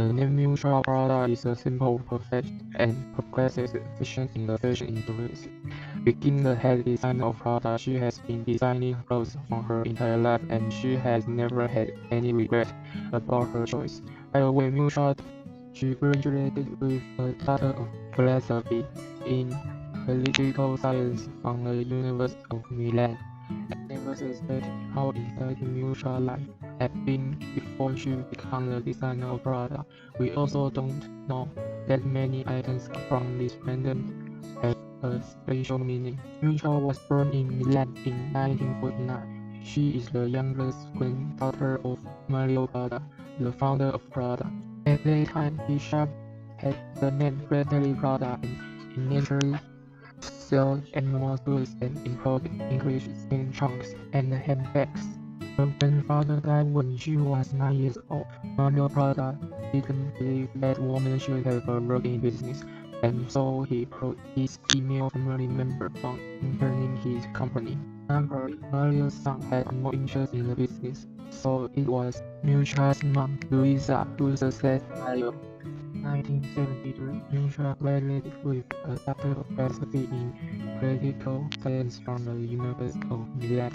The name Mutual Prada is a simple, perfect, and progressive vision in the fashion industry. Being the head designer of Prada, she has been designing clothes for her entire life, and she has never had any regret about her choice. By the way, Mutual, she graduated with a Doctor of Philosophy in Political Science from the University of Milan. I never suspected how exciting Mutual life had been before she became the designer of Prada. We also don't know that many items from this brand have a special meaning. Mutual was born in Milan in 1949. She is the youngest granddaughter of Mario Prada, the founder of Prada. At that time, his shop had the name Fratelli Prada and initially sold animal foods and imported English skin trunks and handbags. Her grandfather died when she was 9 years old. Mario Prada didn't believe that women should have a working business, and so he brought his female family member from interning his company. Thankfully, Mario's son had no interest in the business, so it was Mutual's mom, Luisa, who succeeded Mario. 1973, Mutual graduated with a Doctor of Philosophy in Political Science from the University of Milan.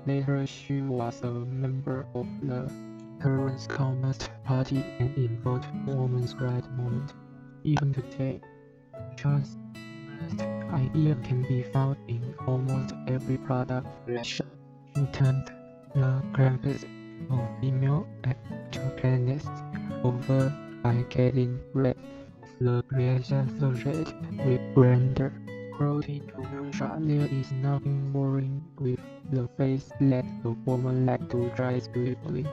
Later, she was a member of the Terence Communist Party and involved in the women's rights movement. Even today, Mutual's idea can be found in almost every product collection. She turned the graphics of female antagonists over by getting rid of the creation associated with gender. According to Mutual, there is nothing boring with the face that a woman likes to dress beautifully,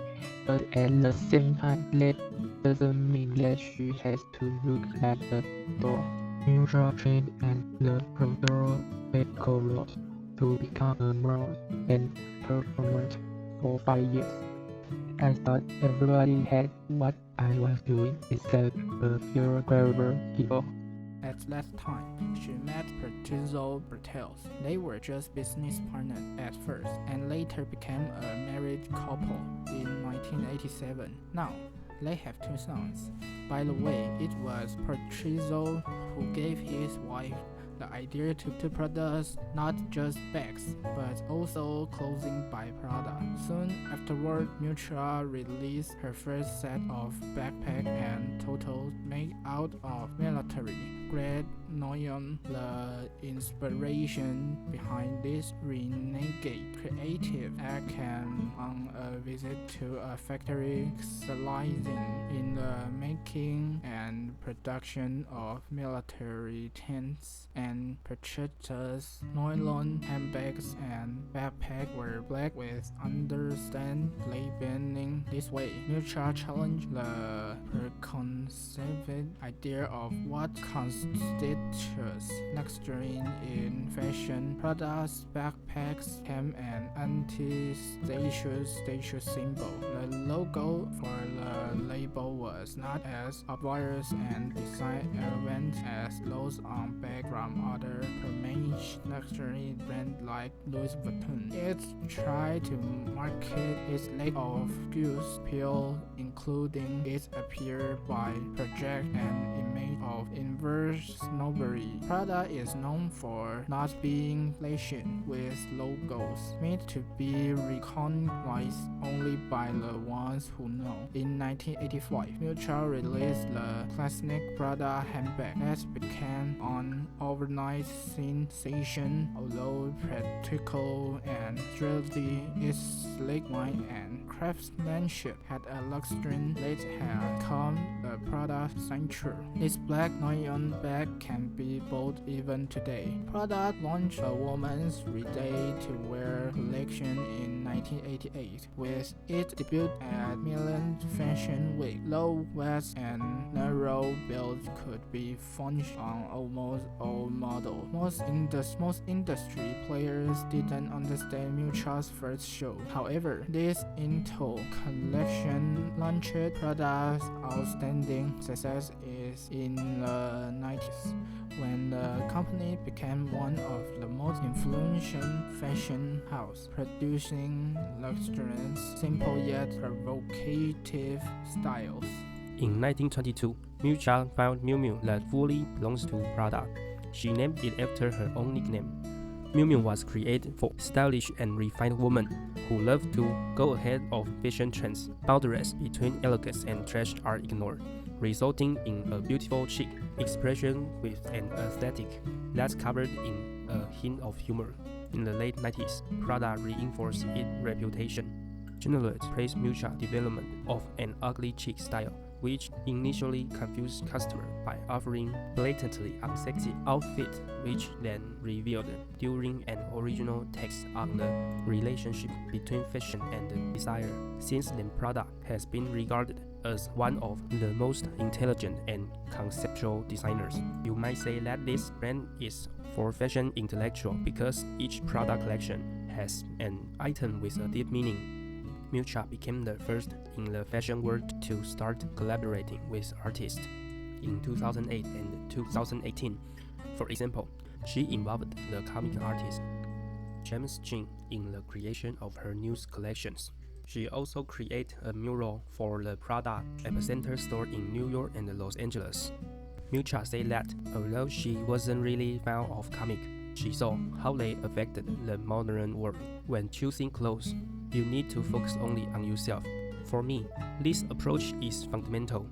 but at the same time, that doesn't mean that she has to look like a doll. Mutual trained at the Cultural Medical Law to become a model and performer for 5 years. I thought everybody had what I was doing except a few clever people. At that time, she met Patrizio Bertels. They were just business partners at first, and later became a married couple in 1987. Now, they have 2 sons. By the way, it was Patrizio who gave his wife the idea to produce not just bags, but also clothing by Prada. Soon afterward, Mutual released her first set of backpack and totals made out of military-grade nylon. The inspiration behind this renegade creative act came on a visit to a factory specializing in the making and production of military tents and purchased nylon handbags and backpacks were black with understand labeling. This way, Mutual challenged the preconceived idea of what constitutes luxury in fashion. Prada's backpacks became an anti-status symbol. The logo for the label was not as obvious and design element as those on bags from other premium luxury brands like Louis Vuitton. It tried to market its lack of goods appeal, including its appeal by project an image of inverse snobbery. Prada is known for not being flashy with logos, meant to be recognized only by the ones who know. In 1985, Mutual released the classic Prada handbag that became an overnight sensation. Although practical and sturdy, its sleek line and craftsmanship had a luxury that had become the Prada signature. This black nylon bag can be bought even today. Prada launched a woman's ready-to-wear collection in 1988 with its debut at Milan Fashion Week. Low waist and narrow builds could be found on almost all models. Most industry players didn't understand Mutual's first show. However, this Intel collection launched Prada's outstanding success is in the 90s, when the company became one of the most influential fashion houses, producing luxurious, simple yet provocative styles. In 1922, Miuccia found Miu Miu that fully belongs to Prada. She named it after her own nickname. Miu Miu was created for stylish and refined women who love to go ahead of fashion trends. Boundaries between elegance and trash are ignored, resulting in a beautiful chic expression with an aesthetic that's covered in a hint of humor. In the late 90s, Prada reinforced its reputation. Journalists praised Miuccia's development of an ugly chic style, which initially confused customers by offering blatantly unsexy outfits, which then revealed during an original text on the relationship between fashion and desire. Since then, Prada has been regarded as one of the most intelligent and conceptual designers. You might say that this brand is for fashion intellectual because each product collection has an item with a deep meaning. Miuccia became the first in the fashion world to start collaborating with artists in 2008 and 2018. For example, she involved the comic artist James Jean in the creation of her new collections. She also created a mural for the Prada Epicenter store in New York and Los Angeles. Miuccia said that although she wasn't really fond of comics, she saw how they affected the modern world. When choosing clothes, you need to focus only on yourself. For me, this approach is fundamental.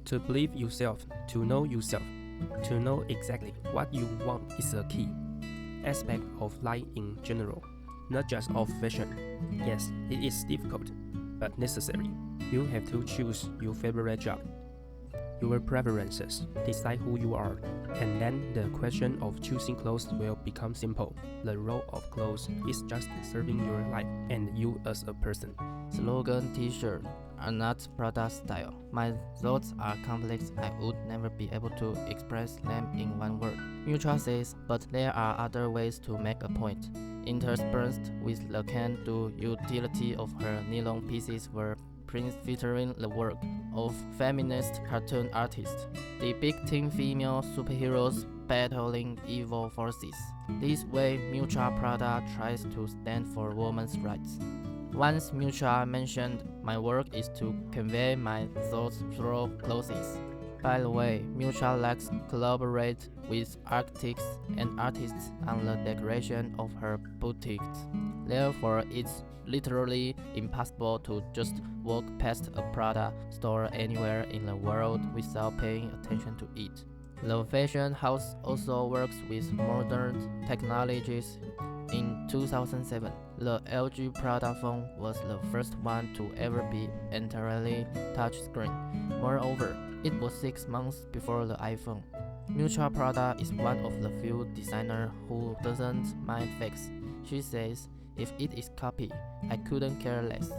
To believe yourself, to know exactly what you want is a key aspect of life in general, not just of fashion. Yes, it is difficult, but necessary. You have to choose your favorite job, your preferences, decide who you are, and then the question of choosing clothes will become simple. The role of clothes is just serving your life and you as a person. Slogan T-shirt are not Prada style. My thoughts are complex. I would never be able to express them in one word. Miuccia says, but there are other ways to make a point. Interspersed with the can-do utility of her nylon pieces were prints featuring the work of feminist cartoon artists, depicting female superheroes battling evil forces. This way, Miuccia Prada tries to stand for women's rights. Once Miuccia mentioned, my work is to convey my thoughts through clothes. By the way, Miuccia likes collaborate with architects and artists on the decoration of her boutiques. Therefore, it's literally impossible to just walk past a Prada store anywhere in the world without paying attention to it. The fashion house also works with modern technologies. In 2007, the LG Prada phone was the first one to ever be entirely touchscreen. Moreover, it was 6 months before the iPhone. Miuccia Prada is one of the few designers who doesn't mind fakes. She says, if it is copy, I couldn't care less.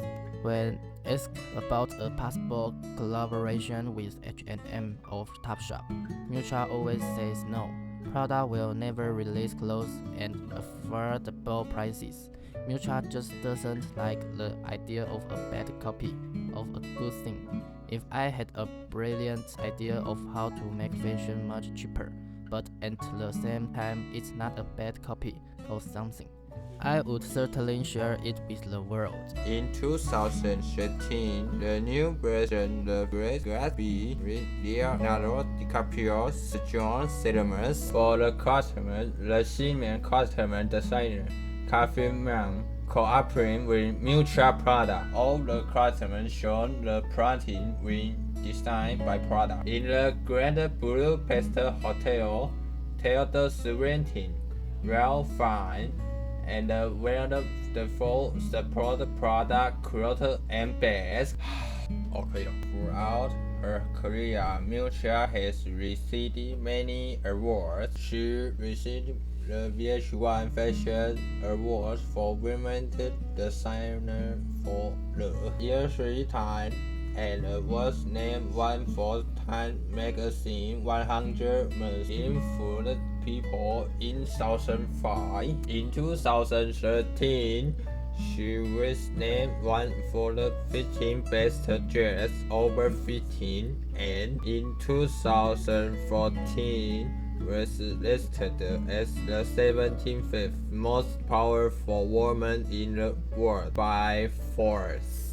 When asked about a possible collaboration with H&M or Topshop, Miuccia always says no. Prada will never release clothes at affordable prices. Miuccia just doesn't like the idea of a bad copy of a good thing. If I had a brilliant idea of how to make fashion much cheaper, but at the same time it's not a bad copy of something, I would certainly share it with the world. In 2013, the new version of The Great Gatsby with Leonardo DiCaprio's John Cinemas for the customer, the senior customer designer, Catherine Mann, cooperating with Miuccia Prada. All the customers shown the printing were designed by Prada. In the Grand Budapest Hotel, Theodore Sorrentin, Ralph Fine, and the full support product quote and best. Throughout her career, Miuccia has received many awards. She received the VH1 Fashion Awards for Women Designer for the year 3 times, and was named one for Time Magazine 100 Most Influential People in 2005. In 2013, she was named one for the 15 best dress over 15, and in 2014 was listed as the 75th most powerful woman in the world by Forbes.